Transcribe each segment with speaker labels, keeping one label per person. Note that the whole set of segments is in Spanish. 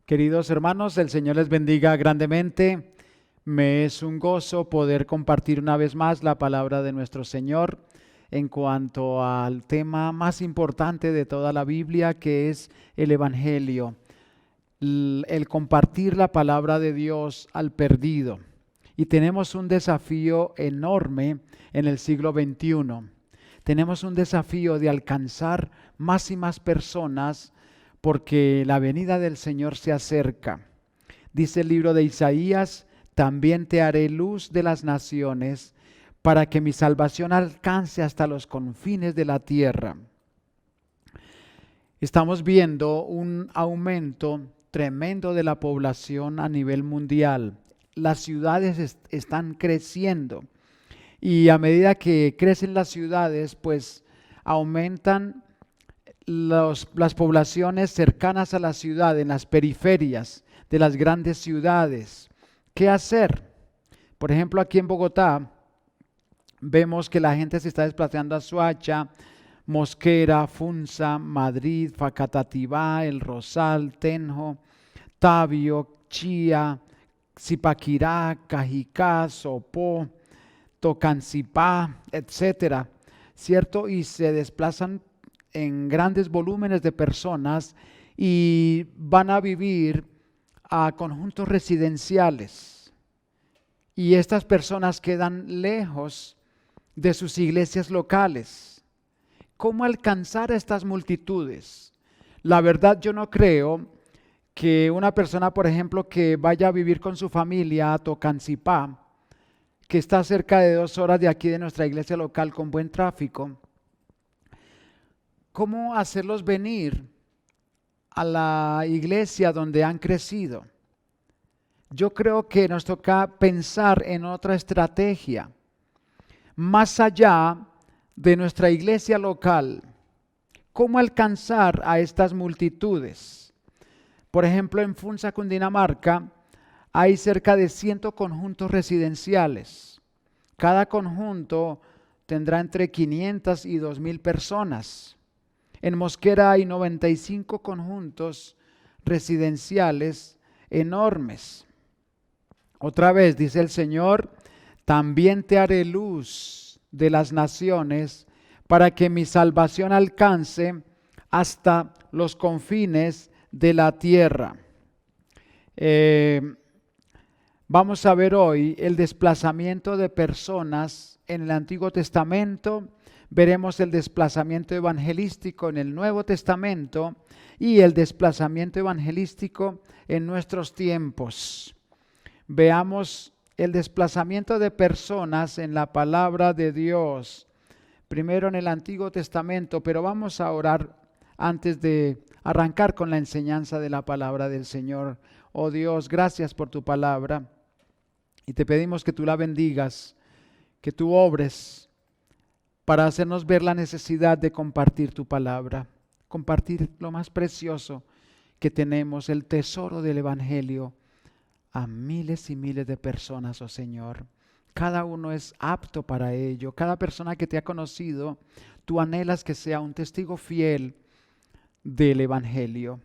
Speaker 1: Queridos hermanos, el Señor les bendiga grandemente. Me es un gozo poder compartir una vez más la palabra de nuestro Señor en cuanto al tema más importante de toda la Biblia, que es el Evangelio, el compartir la palabra de Dios al perdido. Y tenemos un desafío enorme en el siglo XXI. Tenemos un desafío de alcanzar más y más personas porque la venida del Señor se acerca. Dice el libro de Isaías: también te haré luz de las naciones, para que mi salvación alcance hasta los confines de la tierra. Estamos viendo un aumento tremendo de la población a nivel mundial. Las ciudades están creciendo y a medida que crecen las ciudades, pues aumentan las poblaciones cercanas a la ciudad, en las periferias de las grandes ciudades. ¿Qué hacer? Por ejemplo, aquí en Bogotá vemos que la gente se está desplazando a Soacha, Mosquera, Funza, Madrid, Facatativá, El Rosal, Tenjo, Tabio, Chía, Zipaquirá, Cajicá, Sopó, Tocancipá, etcétera, ¿cierto? Y se desplazan en grandes volúmenes de personas y van a vivir a conjuntos residenciales. Y estas personas quedan lejos de sus iglesias locales. ¿Cómo alcanzar a estas multitudes? La verdad, yo no creo que una persona, por ejemplo, que vaya a vivir con su familia a Tocancipá, que está cerca de 2 horas de aquí de nuestra iglesia local con buen tráfico, ¿cómo hacerlos venir a la iglesia donde han crecido? Yo creo que nos toca pensar en otra estrategia, más allá de nuestra iglesia local. ¿Cómo alcanzar a estas multitudes? Por ejemplo, en Funza, Cundinamarca, hay cerca de 100 conjuntos residenciales. Cada conjunto tendrá entre 500 y 2,000 personas. En Mosquera hay 95 conjuntos residenciales enormes. Otra vez dice el Señor: también te haré luz de las naciones, para que mi salvación alcance hasta los confines de la tierra. Vamos a ver hoy el desplazamiento de personas en el Antiguo Testamento. Veremos el desplazamiento evangelístico en el Nuevo Testamento y el desplazamiento evangelístico en nuestros tiempos. Veamos el desplazamiento de personas en la palabra de Dios, primero en el Antiguo Testamento, pero vamos a orar antes de arrancar con la enseñanza de la palabra del Señor. Oh Dios, gracias por tu palabra y te pedimos que tú la bendigas, que tú obres para hacernos ver la necesidad de compartir tu palabra, compartir lo más precioso que tenemos, el tesoro del Evangelio, a miles y miles de personas, oh Señor. Cada uno es apto para ello. Cada persona que te ha conocido, tú anhelas que sea un testigo fiel del Evangelio.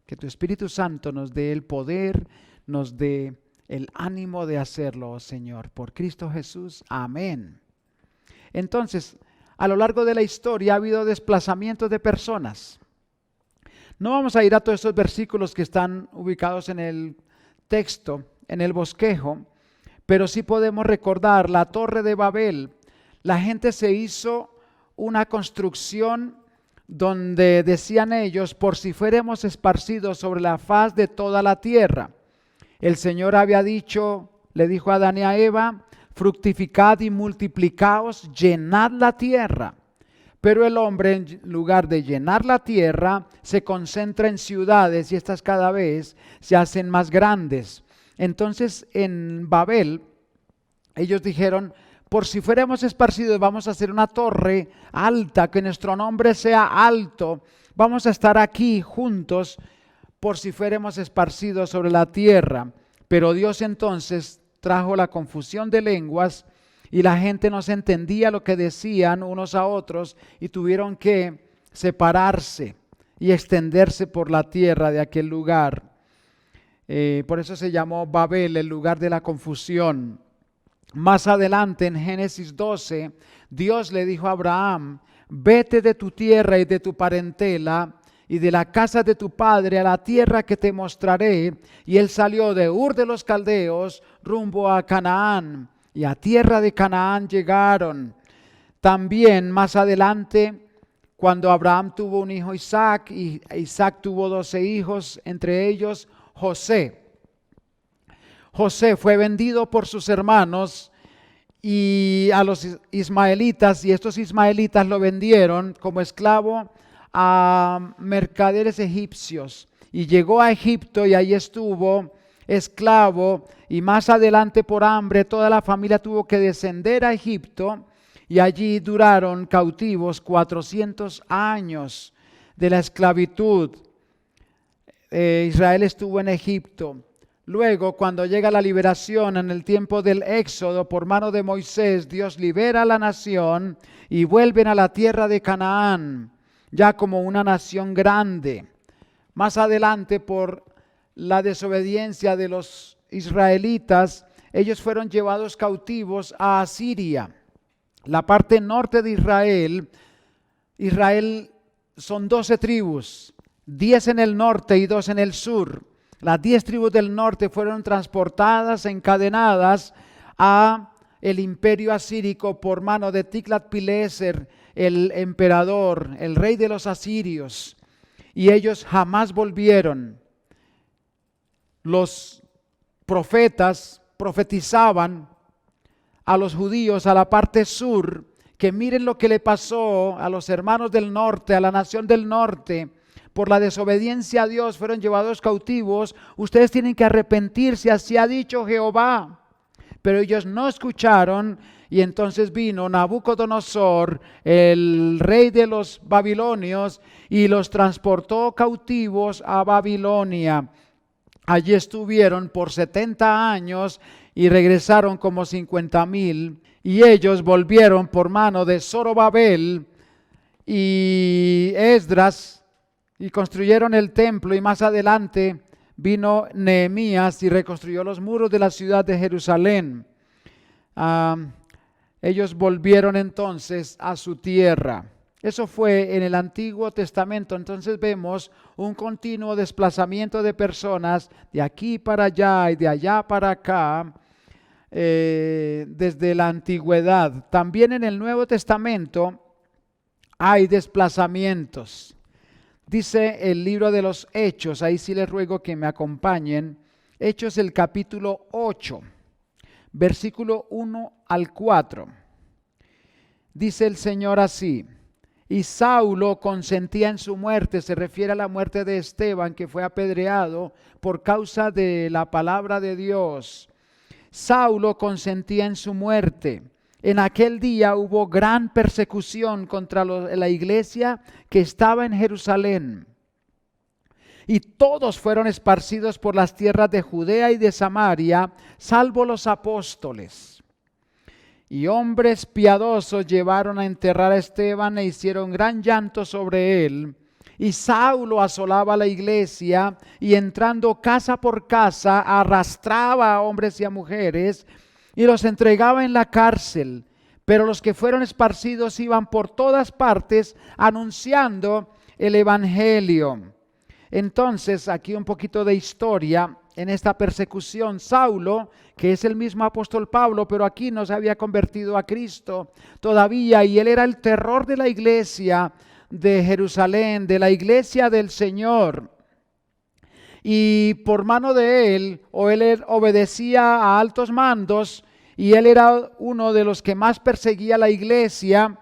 Speaker 1: Que tu Espíritu Santo nos dé el poder, nos dé el ánimo de hacerlo, oh Señor. Por Cristo Jesús. Amén. Entonces, a lo largo de la historia ha habido desplazamientos de personas. No vamos a ir a todos estos versículos que están ubicados en el texto, en el bosquejo, pero sí podemos recordar la Torre de Babel. La gente se hizo una construcción donde decían ellos: por si fuéramos esparcidos sobre la faz de toda la tierra. El Señor había dicho, le dijo a Adán y a Eva: fructificad y multiplicaos, llenad la tierra. Pero el hombre, en lugar de llenar la tierra, se concentra en ciudades y estas cada vez se hacen más grandes. Entonces en Babel ellos dijeron: por si fuéramos esparcidos, vamos a hacer una torre alta, que nuestro nombre sea alto. Vamos a estar aquí juntos por si fuéramos esparcidos sobre la tierra. Pero Dios entonces trajo la confusión de lenguas y la gente no se entendía lo que decían unos a otros y tuvieron que separarse y extenderse por la tierra de aquel lugar. Por eso se llamó Babel, el lugar de la confusión. Más adelante en Génesis 12, Dios le dijo a Abraham: vete de tu tierra y de tu parentela y de la casa de tu padre a la tierra que te mostraré. Y él salió de Ur de los Caldeos rumbo a Canaán, y a tierra de Canaán llegaron. También más adelante, cuando Abraham tuvo un hijo Isaac, y Isaac tuvo 12 hijos, entre ellos José. José fue vendido por sus hermanos y a los ismaelitas, y estos ismaelitas lo vendieron como esclavo a mercaderes egipcios, y llegó a Egipto y ahí estuvo esclavo, y más adelante por hambre toda la familia tuvo que descender a Egipto, y allí duraron cautivos 400 años de la esclavitud. Israel estuvo en Egipto. Luego, cuando llega la liberación en el tiempo del Éxodo por mano de Moisés, Dios libera a la nación y vuelven a la tierra de Canaán, ya como una nación grande. Más adelante, por la desobediencia de los israelitas, ellos fueron llevados cautivos a Asiria. La parte norte de Israel son 12 tribus, 10 en el norte y 2 en el sur. Las 10 tribus del norte fueron transportadas, encadenadas a el imperio asírico por mano de Tiglat-Pileser, el emperador, el rey de los asirios, y ellos jamás volvieron. Los profetas profetizaban a los judíos a la parte sur, que miren lo que le pasó a los hermanos del norte, a la nación del norte. Por la desobediencia a Dios fueron llevados cautivos. Ustedes tienen que arrepentirse, así ha dicho Jehová. Pero ellos no escucharon, y entonces vino Nabucodonosor, el rey de los babilonios, y los transportó cautivos a Babilonia. Allí estuvieron por 70 años y regresaron como 50,000. Y ellos volvieron por mano de Zorobabel y Esdras, y construyeron el templo, y más adelante vino Nehemías y reconstruyó los muros de la ciudad de Jerusalén. Ellos volvieron entonces a su tierra. Eso fue en el Antiguo Testamento. Entonces vemos un continuo desplazamiento de personas de aquí para allá y de allá para acá desde la antigüedad. También en el Nuevo Testamento hay desplazamientos. Dice el libro de los Hechos, ahí sí les ruego que me acompañen. Hechos, el capítulo 8, versículo 1 al 4. Dice el Señor así: y Saulo consentía en su muerte. Se refiere a la muerte de Esteban, que fue apedreado por causa de la palabra de Dios. Saulo consentía en su muerte. En aquel día hubo gran persecución contra la iglesia que estaba en Jerusalén. Y todos fueron esparcidos por las tierras de Judea y de Samaria, salvo los apóstoles. Y hombres piadosos llevaron a enterrar a Esteban e hicieron gran llanto sobre él. Y Saulo asolaba la iglesia, y entrando casa por casa arrastraba a hombres y a mujeres y los entregaba en la cárcel. Pero los que fueron esparcidos iban por todas partes anunciando el evangelio. Entonces, aquí un poquito de historia en esta persecución. Saulo, que es el mismo apóstol Pablo, pero aquí no se había convertido a Cristo todavía, y él era el terror de la iglesia de Jerusalén, de la iglesia del Señor. Y por mano de él obedecía a altos mandos, y él era uno de los que más perseguía la iglesia,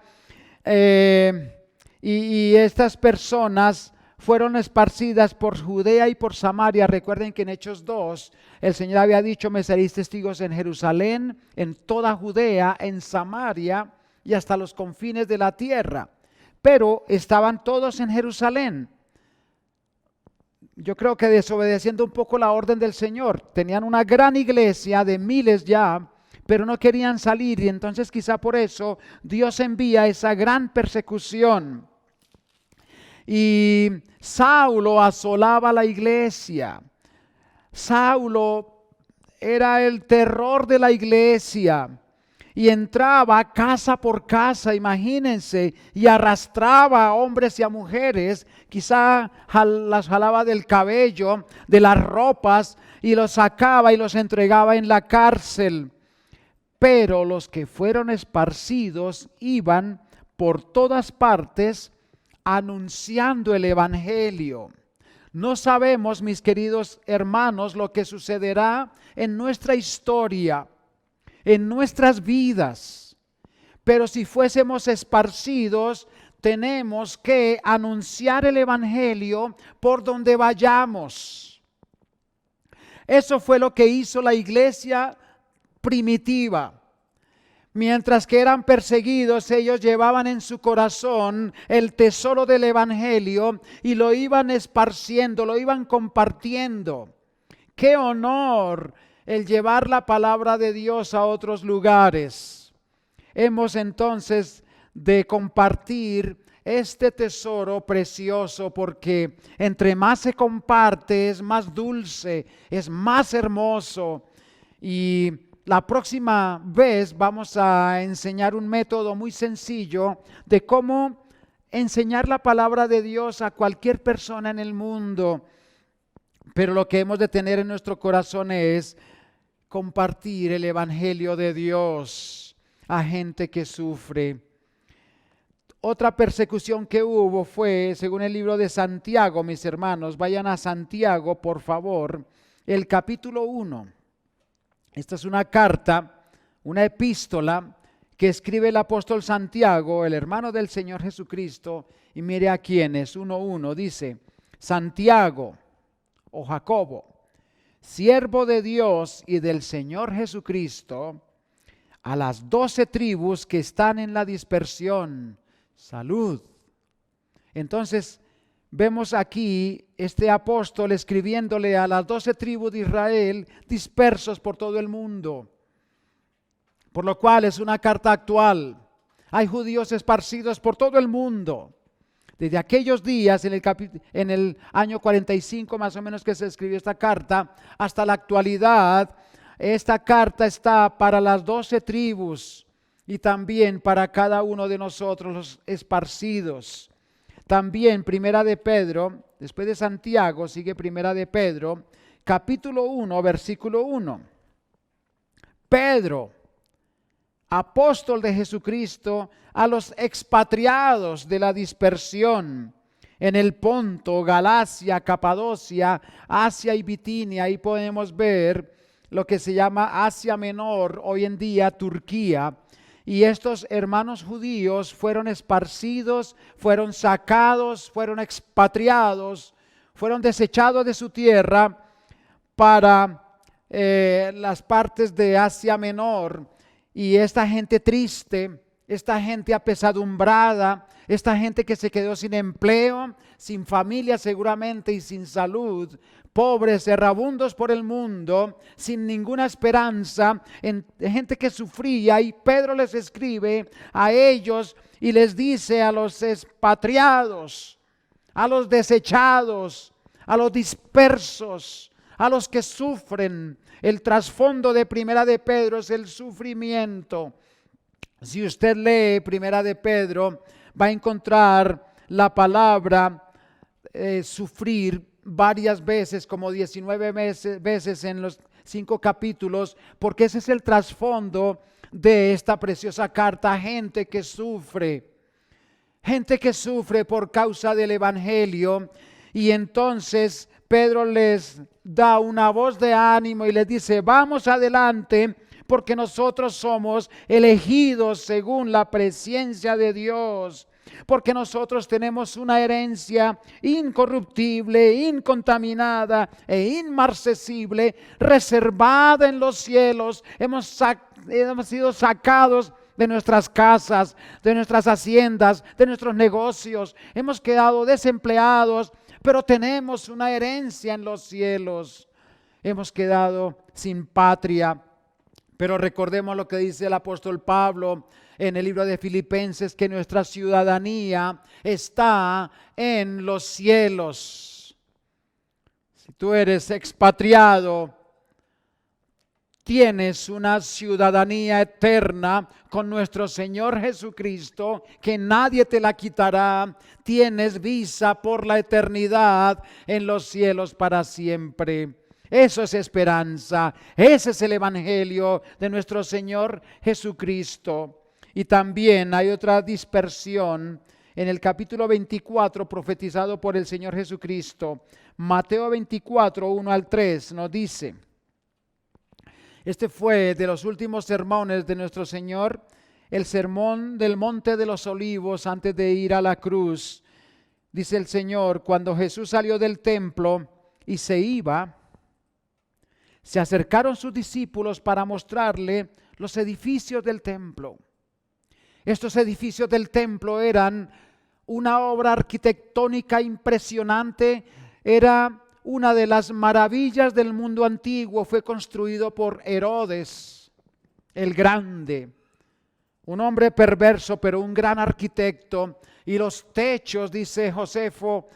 Speaker 1: y estas personas fueron esparcidas por Judea y por Samaria. Recuerden que en Hechos 2 el Señor había dicho: me seréis testigos en Jerusalén, en toda Judea, en Samaria y hasta los confines de la tierra. Pero estaban todos en Jerusalén. Yo creo que desobedeciendo un poco la orden del Señor. Tenían una gran iglesia de miles ya, pero no querían salir, y entonces quizá por eso Dios envía esa gran persecución. Y Saulo asolaba la iglesia. Saulo era el terror de la iglesia y entraba casa por casa, imagínense, y arrastraba a hombres y a mujeres, quizá las jalaba del cabello, de las ropas, y los sacaba y los entregaba en la cárcel. Pero los que fueron esparcidos iban por todas partes anunciando el evangelio. No sabemos, mis queridos hermanos, lo que sucederá en nuestra historia, en nuestras vidas. Pero si fuésemos esparcidos, tenemos que anunciar el evangelio por donde vayamos. Eso fue lo que hizo la iglesia primitiva. Mientras que eran perseguidos, ellos llevaban en su corazón el tesoro del evangelio y lo iban esparciendo, lo iban compartiendo. ¡Qué honor el llevar la palabra de Dios a otros lugares! Hemos entonces de compartir este tesoro precioso, porque entre más se comparte es más dulce, es más hermoso. Y la próxima vez vamos a enseñar un método muy sencillo de cómo enseñar la palabra de Dios a cualquier persona en el mundo. Pero lo que hemos de tener en nuestro corazón es compartir el evangelio de Dios a gente que sufre. Otra persecución que hubo fue, según el libro de Santiago, mis hermanos, vayan a Santiago, por favor, el capítulo 1. Esta es una carta, una epístola que escribe el apóstol Santiago, el hermano del Señor Jesucristo, y mire a quién es, 1:1, dice: Santiago o Jacobo, siervo de Dios y del Señor Jesucristo, a las 12 tribus que están en la dispersión, salud. Entonces vemos aquí este apóstol escribiéndole a las 12 tribus de Israel dispersos por todo el mundo, por lo cual es una carta actual. Hay judíos esparcidos por todo el mundo. Desde aquellos días, en el año 45 más o menos que se escribió esta carta, hasta la actualidad, esta carta está para las 12 tribus y también para cada uno de nosotros los esparcidos. También Primera de Pedro, después de Santiago, sigue Primera de Pedro, capítulo 1, versículo 1. Pedro, apóstol de Jesucristo, a los expatriados de la dispersión en el Ponto, Galacia, Capadocia, Asia y Bitinia. Ahí podemos ver lo que se llama Asia Menor, hoy en día Turquía. Y estos hermanos judíos fueron esparcidos, fueron sacados, fueron expatriados, fueron desechados de su tierra para las partes de Asia Menor. Y esta gente triste, esta gente apesadumbrada, esta gente que se quedó sin empleo, sin familia seguramente y sin salud, pobres, errabundos por el mundo, sin ninguna esperanza, gente que sufría, y Pedro les escribe a ellos y les dice a los expatriados, a los desechados, a los dispersos, a los que sufren. El trasfondo de Primera de Pedro es el sufrimiento. Si usted lee Primera de Pedro, va a encontrar la palabra sufrir varias veces, como 19 veces en los 5 capítulos, porque ese es el trasfondo de esta preciosa carta. Gente que sufre por causa del evangelio, y entonces Pedro les da una voz de ánimo y les dice: vamos adelante, porque nosotros somos elegidos según la presciencia de Dios, porque nosotros tenemos una herencia incorruptible, incontaminada e inmarcesible, reservada en los cielos. Hemos sido sacados de nuestras casas, de nuestras haciendas, de nuestros negocios. Hemos quedado desempleados, pero tenemos una herencia en los cielos. Hemos quedado sin patria. Pero recordemos lo que dice el apóstol Pablo en el libro de Filipenses, que nuestra ciudadanía está en los cielos. tú eres expatriado, tienes una ciudadanía eterna con nuestro Señor Jesucristo, que nadie te la quitará. Tienes visa por la eternidad en los cielos para siempre. Eso es esperanza. Ese es el evangelio de nuestro Señor Jesucristo. Y también hay otra dispersión en el capítulo 24 profetizado por el Señor Jesucristo. Mateo 24, 1 al 3 nos dice: este fue de los últimos sermones de nuestro Señor, el sermón del Monte de los Olivos antes de ir a la cruz. Dice el Señor: cuando Jesús salió del templo y se iba, se acercaron sus discípulos para mostrarle los edificios del templo. Estos edificios del templo eran una obra arquitectónica impresionante, era una de las maravillas del mundo antiguo. Fue construido por Herodes el Grande, un hombre perverso, pero un gran arquitecto. Y los techos, dice Josefo,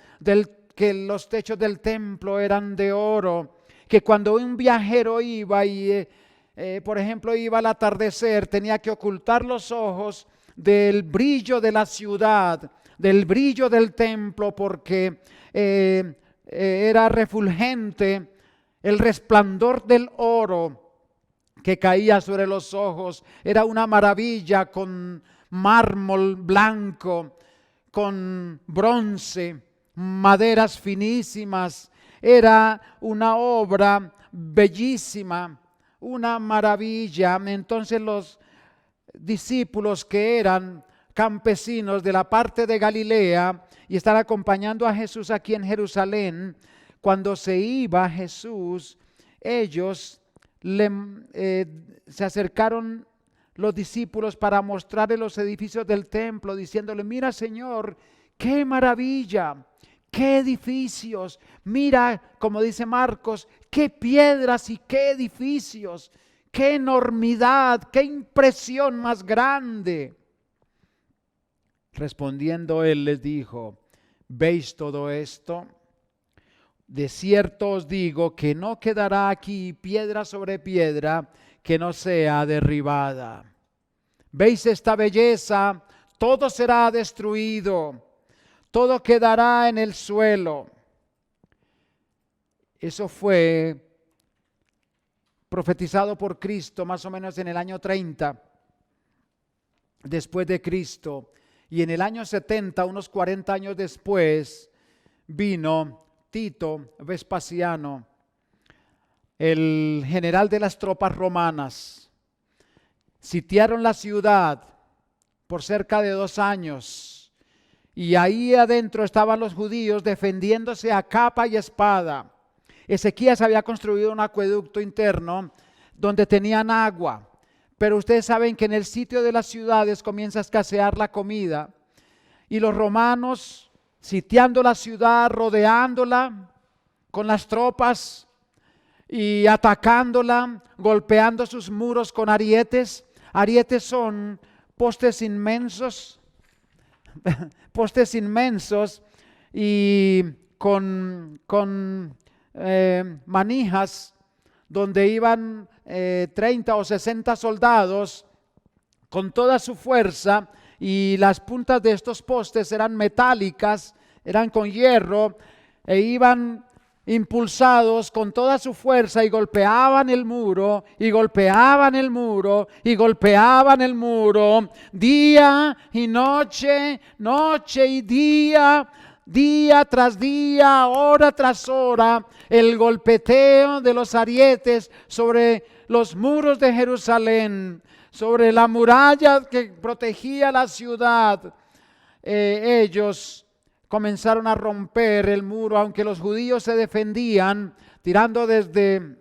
Speaker 1: que los techos del templo eran de oro, que cuando un viajero iba y, por ejemplo, iba al atardecer, tenía que ocultar los ojos del brillo de la ciudad, del brillo del templo, porque era refulgente el resplandor del oro que caía sobre los ojos. Era una maravilla, con mármol blanco, con bronce, maderas finísimas. Era una obra bellísima, una maravilla. Entonces los discípulos, que eran campesinos de la parte de Galilea y están acompañando a Jesús aquí en Jerusalén, cuando se iba Jesús, ellos se acercaron, los discípulos, para mostrarle los edificios del templo, diciéndole: mira, Señor, qué maravilla, qué edificios, mira, como dice Marcos, qué piedras y qué edificios, qué enormidad, qué impresión más grande. Respondiendo él les dijo: ¿veis todo esto? De cierto os digo que no quedará aquí piedra sobre piedra que no sea derribada. ¿Veis esta belleza? Todo será destruido, todo quedará en el suelo. Eso fue profetizado por Cristo más o menos en el año 30 después de Cristo. Y en el año 70, unos 40 años después, vino Tito Vespasiano, el general de las tropas romanas. Sitiaron la ciudad por cerca de 2 años. Y ahí adentro estaban los judíos defendiéndose a capa y espada. Ezequías había construido un acueducto interno donde tenían agua. Pero ustedes saben que en el sitio de las ciudades comienza a escasear la comida. Y los romanos, sitiando la ciudad, rodeándola con las tropas y atacándola, golpeando sus muros con arietes. Arietes son postes inmensos, y con manijas donde iban 30 o 60 soldados con toda su fuerza, y las puntas de estos postes eran metálicas, eran con hierro, e iban impulsados con toda su fuerza y golpeaban el muro, y golpeaban el muro, y golpeaban el muro, día y noche, noche y día, día tras día, hora tras hora, el golpeteo de los arietes sobre los muros de Jerusalén, sobre la muralla que protegía la ciudad. Ellos comenzaron a romper el muro, aunque los judíos se defendían tirando desde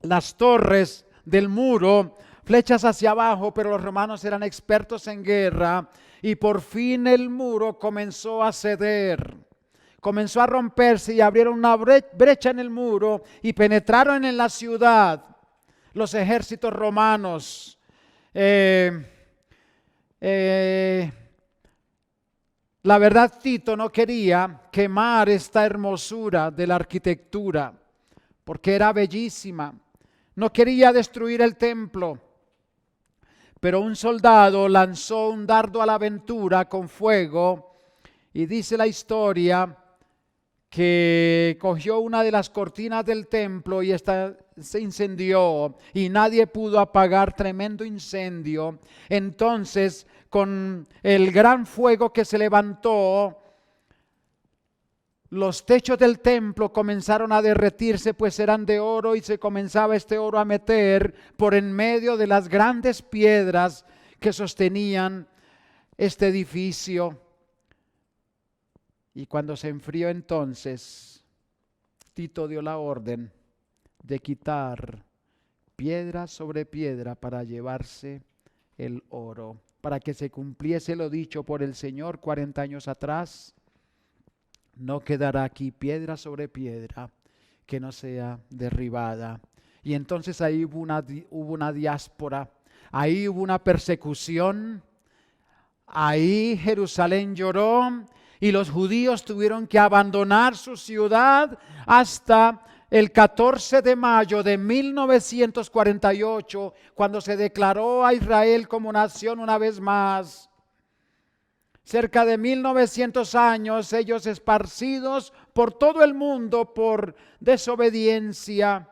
Speaker 1: las torres del muro flechas hacia abajo, pero los romanos eran expertos en guerra. Y por fin el muro comenzó a ceder, comenzó a romperse, y abrieron una brecha en el muro y penetraron en la ciudad los ejércitos romanos. La verdad, Tito no quería quemar esta hermosura de la arquitectura. porque era bellísima. No quería destruir el templo, pero un soldado lanzó un dardo a la aventura con fuego y dice la historia que cogió una de las cortinas del templo y esta se incendió y nadie pudo apagar tremendo incendio. Entonces, con el gran fuego que se levantó, los techos del templo comenzaron a derretirse, pues eran de oro, y se comenzaba este oro a meter por en medio de las grandes piedras que sostenían este edificio. Y cuando se enfrió entonces, Tito dio la orden de quitar piedra sobre piedra para llevarse el oro, para que se cumpliese lo dicho por el Señor 40 años atrás. No quedará aquí piedra sobre piedra que no sea derribada. Y entonces ahí hubo una diáspora, ahí hubo una persecución, ahí Jerusalén lloró y los judíos tuvieron que abandonar su ciudad hasta el 14 de mayo de 1948, cuando se declaró a Israel como nación una vez más. Cerca de 1900 años, ellos esparcidos por todo el mundo por desobediencia,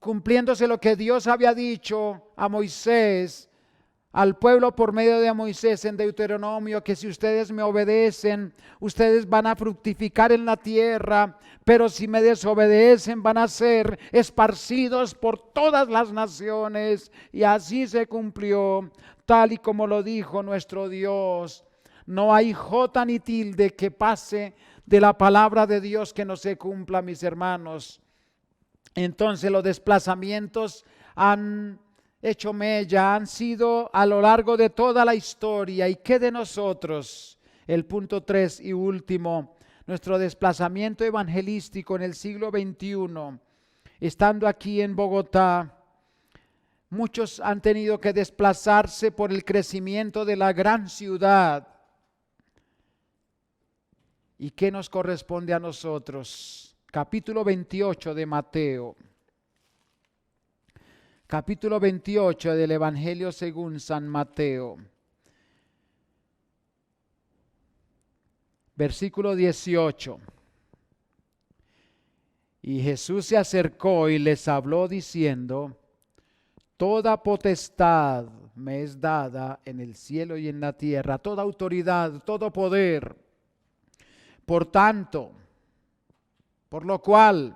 Speaker 1: cumpliéndose lo que Dios había dicho a Moisés, al pueblo por medio de Moisés en Deuteronomio, que si ustedes me obedecen, ustedes van a fructificar en la tierra, pero si me desobedecen van a ser esparcidos por todas las naciones. Y así se cumplió, tal y como lo dijo nuestro Dios. No hay jota ni tilde que pase de la palabra de Dios que no se cumpla, mis hermanos. Entonces los desplazamientos han hecho mella, han sido a lo largo de toda la historia. ¿Y qué de nosotros? El punto 3 y último, nuestro desplazamiento evangelístico en el siglo XXI. Estando aquí en Bogotá, muchos han tenido que desplazarse por el crecimiento de la gran ciudad. ¿Y qué nos corresponde a nosotros? Capítulo 28 de Mateo. Capítulo 28 del Evangelio según San Mateo. Versículo 18. Y Jesús se acercó y les habló diciendo: toda potestad me es dada en el cielo y en la tierra, toda autoridad, todo poder. Por tanto, por lo cual,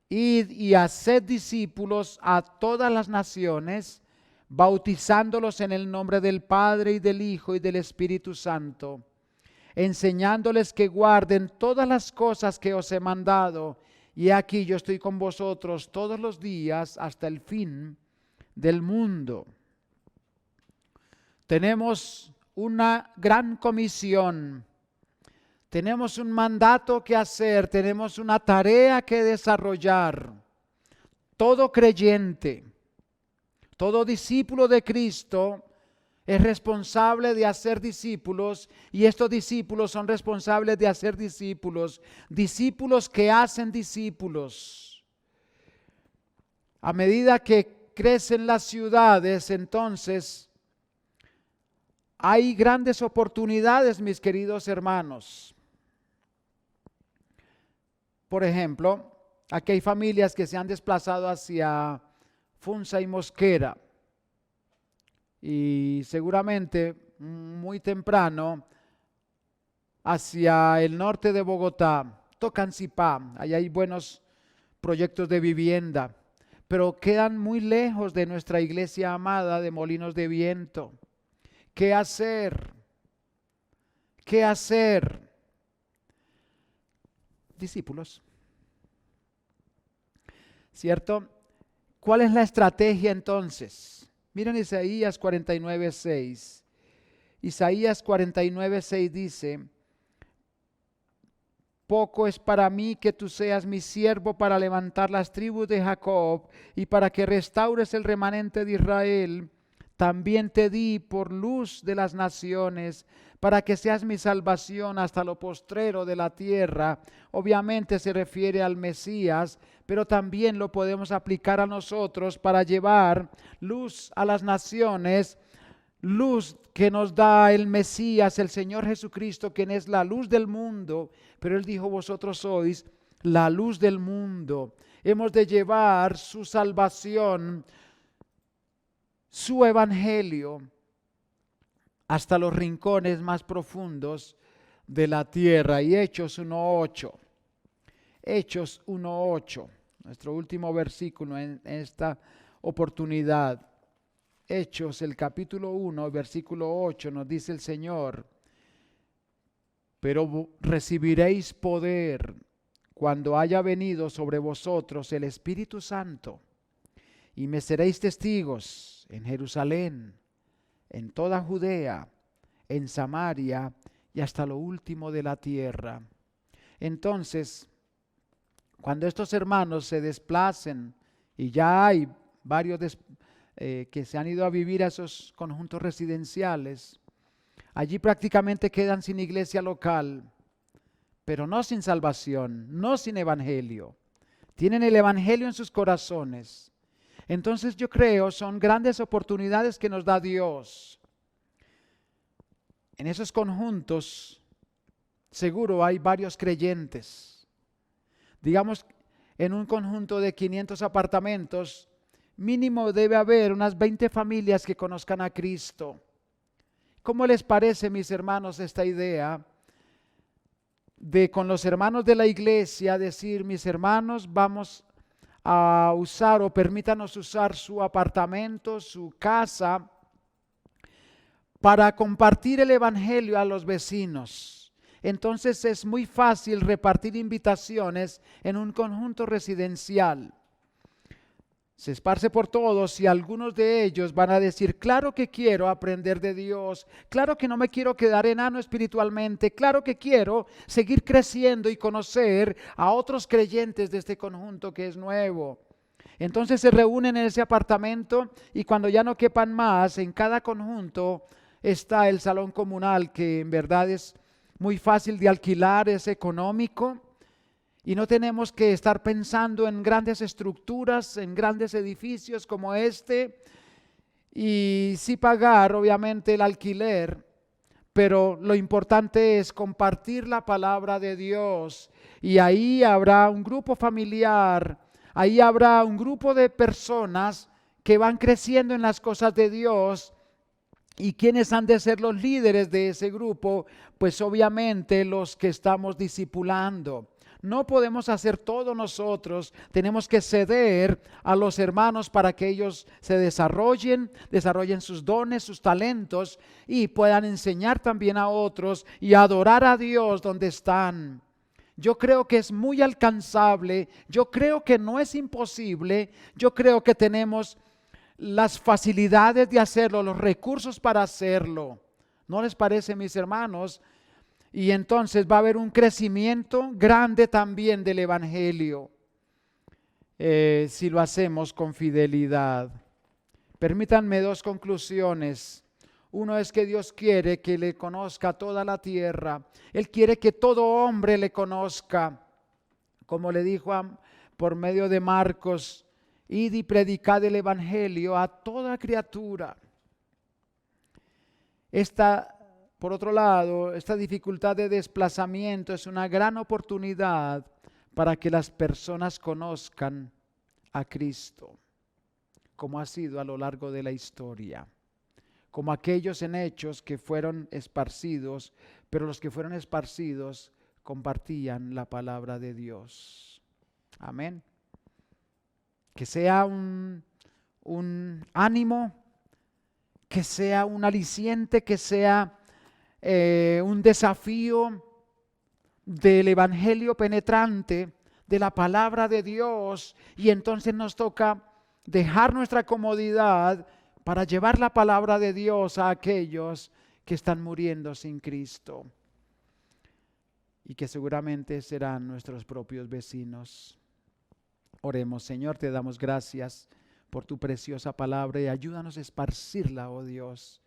Speaker 1: id y haced discípulos a todas las naciones, bautizándolos en el nombre del Padre y del Hijo y del Espíritu Santo, enseñándoles que guarden todas las cosas que os he mandado. Y aquí yo estoy con vosotros todos los días hasta el fin del mundo. Tenemos una gran comisión. Tenemos un mandato que hacer, tenemos una tarea que desarrollar. Todo creyente, todo discípulo de Cristo es responsable de hacer discípulos, y estos discípulos son responsables de hacer discípulos, discípulos que hacen discípulos. A medida que crecen las ciudades, entonces hay grandes oportunidades, mis queridos hermanos. Por ejemplo, aquí hay familias que se han desplazado hacia Funza y Mosquera, y seguramente muy temprano hacia el norte de Bogotá, Tocancipá. Allá hay buenos proyectos de vivienda, pero quedan muy lejos de nuestra iglesia amada de Molinos de Viento. ¿Qué hacer? ¿Qué hacer? Discípulos, ¿cierto? ¿Cuál es la estrategia entonces? Miren Isaías 49:6. Isaías 49:6 dice: poco es para mí que tú seas mi siervo para levantar las tribus de Jacob y para que restaures el remanente de Israel. también te di por luz de las naciones, para que seas mi salvación hasta lo postrero de la tierra. Obviamente se refiere al Mesías, pero también lo podemos aplicar a nosotros para llevar luz a las naciones, luz que nos da el Mesías, el Señor Jesucristo, quien es la luz del mundo. Pero Él dijo, vosotros sois la luz del mundo. Hemos de llevar su salvación, su evangelio, hasta los rincones más profundos de la tierra. Y Hechos 1:8. Hechos 1:8, nuestro último versículo en esta oportunidad. Hechos, el capítulo 1, versículo 8, nos dice el Señor: pero recibiréis poder cuando haya venido sobre vosotros el Espíritu Santo, y me seréis testigos en Jerusalén, en toda Judea, en Samaria y hasta lo último de la tierra. Entonces, cuando estos hermanos se desplacen, y ya hay varios que se han ido a vivir a esos conjuntos residenciales, allí prácticamente quedan sin iglesia local, pero no sin salvación, no sin evangelio. Tienen el evangelio en sus corazones. Entonces yo creo son grandes oportunidades que nos da Dios. En esos conjuntos seguro hay varios creyentes. Digamos, en un conjunto de 500 apartamentos, mínimo debe haber unas 20 familias que conozcan a Cristo. ¿Cómo les parece, mis hermanos, esta idea de con los hermanos de la iglesia decir, mis hermanos, vamos a usar o permítanos usar su apartamento, su casa, para compartir el evangelio a los vecinos? Entonces es muy fácil repartir invitaciones en un conjunto residencial. Se esparce por todos y algunos de ellos van a decir, claro que quiero aprender de Dios, claro que no me quiero quedar enano espiritualmente, claro que quiero seguir creciendo y conocer a otros creyentes de este conjunto que es nuevo. Entonces se reúnen en ese apartamento y cuando ya no quepan más, en cada conjunto está el salón comunal, que en verdad es muy fácil de alquilar, es económico. Y no tenemos que estar pensando en grandes estructuras, en grandes edificios como este, y sí pagar obviamente el alquiler, pero lo importante es compartir la palabra de Dios. Y ahí habrá un grupo familiar, ahí habrá un grupo de personas que van creciendo en las cosas de Dios. ¿Y quiénes han de ser los líderes de ese grupo? Pues obviamente los que estamos discipulando. No podemos hacer todo nosotros, tenemos que ceder a los hermanos para que ellos se desarrollen sus dones, sus talentos y puedan enseñar también a otros y adorar a Dios donde están. Yo creo que es muy alcanzable, yo creo que no es imposible, yo creo que tenemos las facilidades de hacerlo, los recursos para hacerlo. ¿No les parece, mis hermanos? Y entonces va a haber un crecimiento grande también del evangelio si lo hacemos con fidelidad. Permítanme dos conclusiones. Uno es que Dios quiere que le conozca toda la tierra. Él quiere que todo hombre le conozca. Como le dijo por medio de Marcos, id y predicad el evangelio a toda criatura. Por otro lado, esta dificultad de desplazamiento es una gran oportunidad para que las personas conozcan a Cristo, como ha sido a lo largo de la historia, como aquellos en Hechos que fueron esparcidos, pero los que fueron esparcidos compartían la palabra de Dios. Amén. Que sea un ánimo, que sea un aliciente, que sea un desafío del evangelio penetrante, de la palabra de Dios, y entonces nos toca dejar nuestra comodidad para llevar la palabra de Dios a aquellos que están muriendo sin Cristo y que seguramente serán nuestros propios vecinos. Oremos. Señor, te damos gracias por tu preciosa palabra y ayúdanos a esparcirla, oh Dios,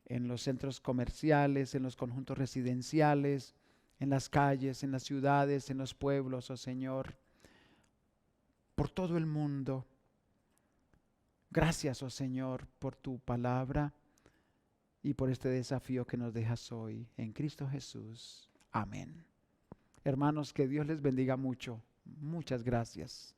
Speaker 1: en los centros comerciales, en los conjuntos residenciales, en las calles, en las ciudades, en los pueblos, oh Señor, por todo el mundo. Gracias, oh Señor, por tu palabra y por este desafío que nos dejas hoy. En Cristo Jesús. Amén. Hermanos, que Dios les bendiga mucho. Muchas gracias.